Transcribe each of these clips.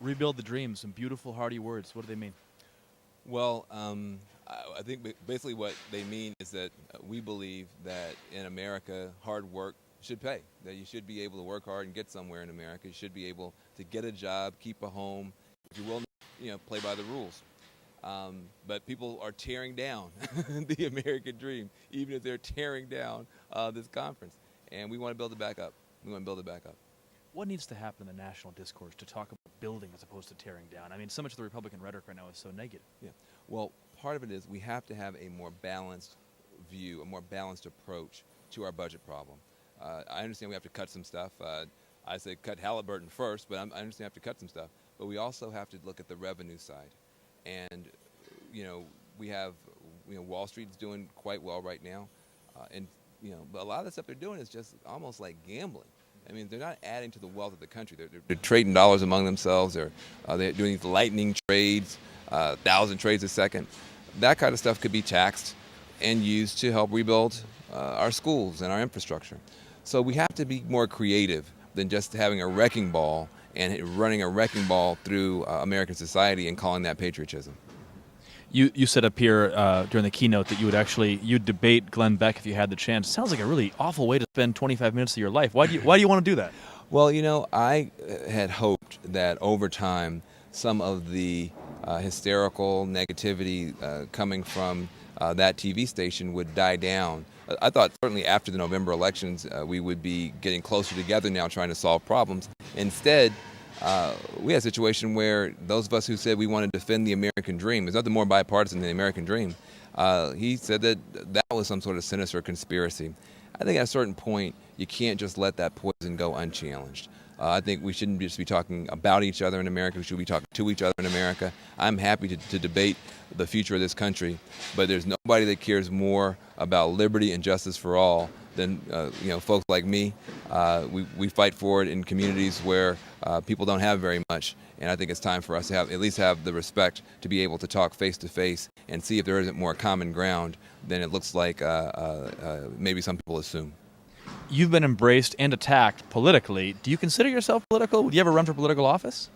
Rebuild the dreams, some beautiful, hearty words. What do they mean? Well, I think basically what they mean is that we believe that in America, hard work should pay. That you should be able to work hard and get somewhere in America. You should be able to get a job, keep a home, if you're willing to, play by the rules. But people are tearing down the American dream, even if they're tearing down this conference. And we want to build it back up. We want to build it back up. What needs to happen in the national discourse to talk about building as opposed to tearing down? I mean, so much of the Republican rhetoric right now is so negative. Yeah. Well, part of it is we have to have a more balanced view, a more balanced approach to our budget problem. I understand we have to cut some stuff. I say cut Halliburton first, but I understand we have to cut some stuff. But we also have to look at the revenue side. And, we have, Wall Street's doing quite well right now. But a lot of the stuff they're doing is just almost like gambling. I mean, they're not adding to the wealth of the country. They're trading dollars among themselves. They're doing these lightning trades, 1,000 trades a second. That kind of stuff could be taxed and used to help rebuild our schools and our infrastructure. So we have to be more creative than just having a wrecking ball and running a wrecking ball through American society and calling that patriotism. You said up here during the keynote that you'd debate Glenn Beck if you had the chance. Sounds like a really awful way to spend 25 minutes of your life. Why do you want to do that? Well, I had hoped that over time some of the hysterical negativity coming from that TV station would die down. I thought certainly after the November elections we would be getting closer together now trying to solve problems. Instead, we had a situation where those of us who said we want to defend the American dream, there's nothing more bipartisan than the American dream, he said that was some sort of sinister conspiracy. I think at a certain point, you can't just let that poison go unchallenged. I think we shouldn't just be talking about each other in America. We should be talking to each other in America. I'm happy to debate the future of this country, but there's nobody that cares more about liberty and justice for all than folks like me. We fight for it in communities where people don't have very much, and I think it's time for us to at least have the respect to be able to talk face to face and see if there isn't more common ground than it looks like maybe some people assume. You've been embraced and attacked politically. Do you consider yourself political? Would you ever run for political office?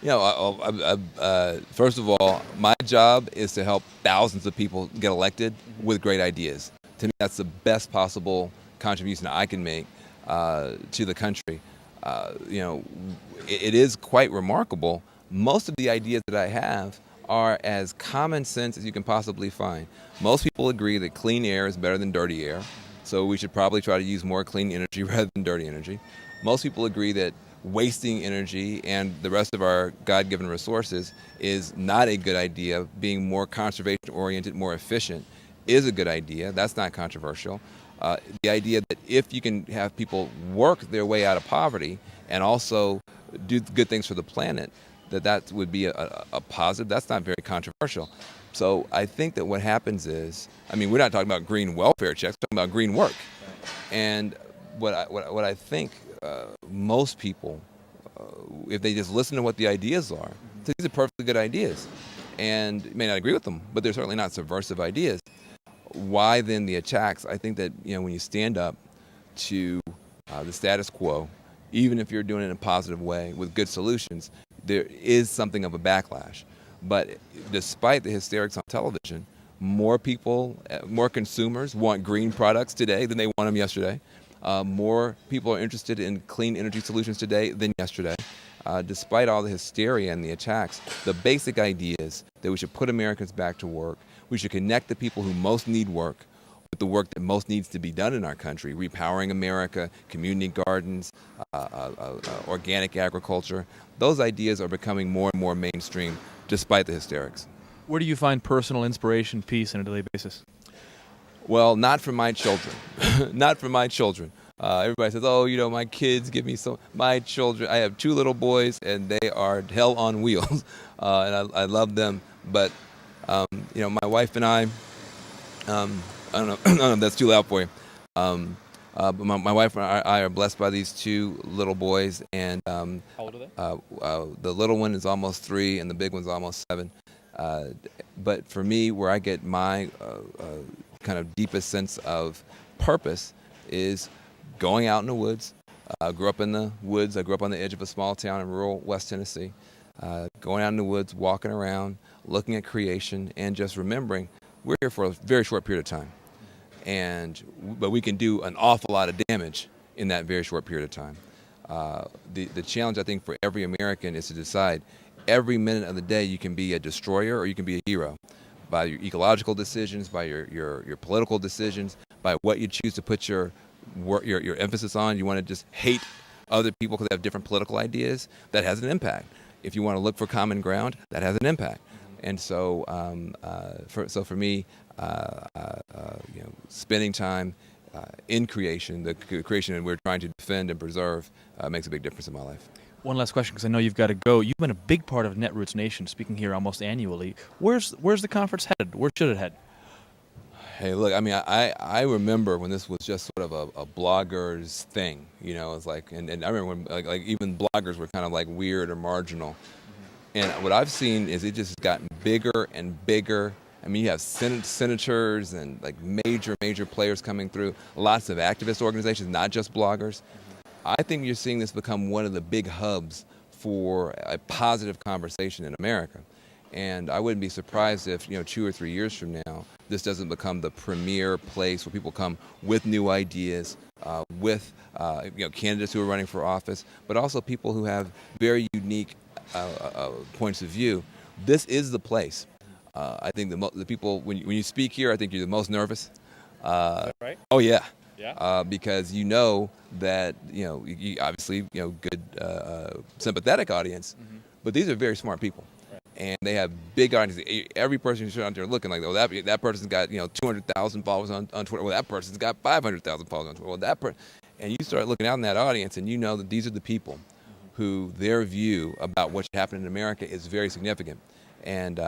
First of all, my job is to help thousands of people get elected with great ideas. To me, that's the best possible contribution I can make to the country. It is quite remarkable. Most of the ideas that I have are as common sense as you can possibly find. Most people agree that clean air is better than dirty air, so we should probably try to use more clean energy rather than dirty energy. Most people agree that wasting energy and the rest of our God-given resources is not a good idea. Being more conservation-oriented, more efficient is a good idea. That's not controversial. The idea that if you can have people work their way out of poverty and also do good things for the planet, that would be a positive. That's not very controversial. So I think that what happens is, we're not talking about green welfare checks, we're talking about green work. And what I think most people, if they just listen to what the ideas are, these are perfectly good ideas. And you may not agree with them, but they're certainly not subversive ideas. Why then the attacks? I think that when you stand up to the status quo, even if you're doing it in a positive way with good solutions, there is something of a backlash. But despite the hysterics on television, more people, more consumers want green products today than they want them yesterday. More people are interested in clean energy solutions today than yesterday. Despite all the hysteria and the attacks, the basic idea is that we should put Americans back to work. We should connect the people who most need work with the work that most needs to be done in our country, repowering America, community gardens, organic agriculture. Those ideas are becoming more and more mainstream despite the hysterics. Where do you find personal inspiration, peace on a daily basis? Well, not from my children. Not from my children. Everybody says, my kids give me so. My children, I have 2 little boys, and they are hell on wheels, and I love them. But, my wife and I don't know if that's too loud for you. But my wife and I are blessed by these 2 little boys, and how old are they? The little one is almost 3, and the big one's almost 7. But for me, where I get my kind of deepest sense of purpose is going out in the woods, I grew up in the woods. I grew up on the edge of a small town in rural West Tennessee. Going out in the woods, walking around, looking at creation, and just remembering we're here for a very short period of time. But we can do an awful lot of damage in that very short period of time. The challenge, I think, for every American is to decide every minute of the day you can be a destroyer or you can be a hero by your ecological decisions, by your political decisions, by what you choose to put your emphasis on. You want to just hate other people because they have different political ideas. That has an impact. If you want to look for common ground, that has an impact. And so, for me, spending time in creation, the creation that we're trying to defend and preserve, makes a big difference in my life. One last question, because I know you've got to go. You've been a big part of Netroots Nation, speaking here almost annually. Where's the conference headed? Where should it head? Hey, look, I mean, I remember when this was just sort of a blogger's thing, you know. It's like, and I remember when like even bloggers were kind of like weird or marginal. And what I've seen is it just has gotten bigger and bigger. I mean, you have senators and like major players coming through, lots of activist organizations, not just bloggers. I think you're seeing this become one of the big hubs for a positive conversation in America. And I wouldn't be surprised if, 2 or 3 years from now, this doesn't become the premier place where people come with new ideas, with candidates who are running for office, but also people who have very unique points of view. This is the place. I think the people, when you speak here, I think you're the most nervous. Right? Oh, yeah. Yeah. Because you know that, you obviously, good, sympathetic audience, but these are very smart people. And they have big audiences. Every person who's out there looking like, that person's got 200,000 followers on Twitter. Well, that person's got 500,000 followers on Twitter. Well, and you start looking out in that audience, and you know that these are the people who their view about what's happening in America is very significant. And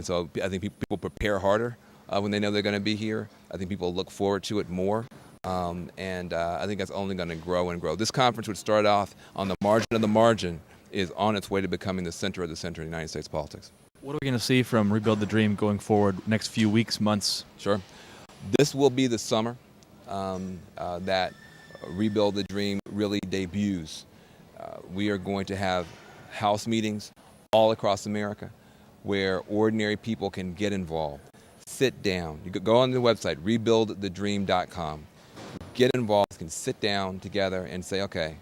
so I think people prepare harder when they know they're going to be here. I think people look forward to it more. And I think that's only going to grow and grow. This conference would start off on the margin of the margin, is on its way to becoming the center of the center of United States politics. What are we going to see from Rebuild the Dream going forward next few weeks, months? Sure. This will be the summer that Rebuild the Dream really debuts. We are going to have house meetings all across America where ordinary people can get involved. Sit down. You could go on the website, rebuildthedream.com. Get involved, can sit down together and say, okay,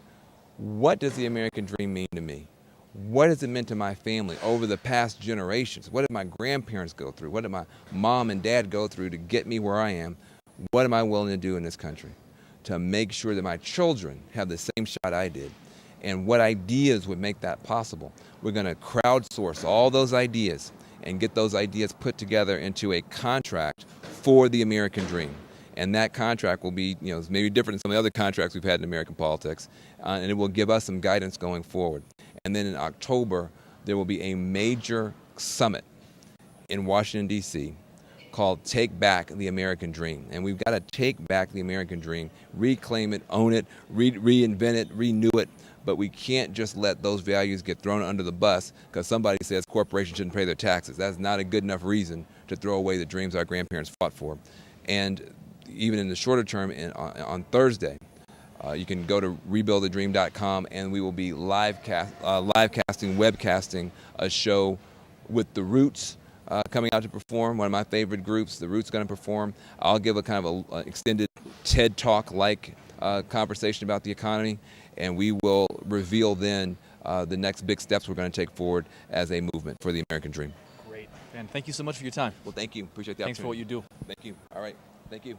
what does the American dream mean to me? What has it meant to my family over the past generations? What did my grandparents go through? What did my mom and dad go through to get me where I am? What am I willing to do in this country to make sure that my children have the same shot I did? And what ideas would make that possible? We're going to crowdsource all those ideas and get those ideas put together into a contract for the American dream. And that contract will be, maybe different than some of the other contracts we've had in American politics, and it will give us some guidance going forward. And then in October, there will be a major summit in Washington, D.C. called Take Back the American Dream. And we've got to take back the American dream, reclaim it, own it, reinvent it, renew it. But we can't just let those values get thrown under the bus because somebody says corporations shouldn't pay their taxes. That's not a good enough reason to throw away the dreams our grandparents fought for. And even in the shorter term, on Thursday, you can go to rebuildthedream.com, and we will be webcasting a show with the Roots coming out to perform. One of my favorite groups, the Roots, going to perform. I'll give a kind of an extended TED Talk-like conversation about the economy, and we will reveal then the next big steps we're going to take forward as a movement for the American dream. Great. And thank you so much for your time. Well, thank you. Appreciate the Thanks for what opportunity. you do. Thank you. All right. Thank you.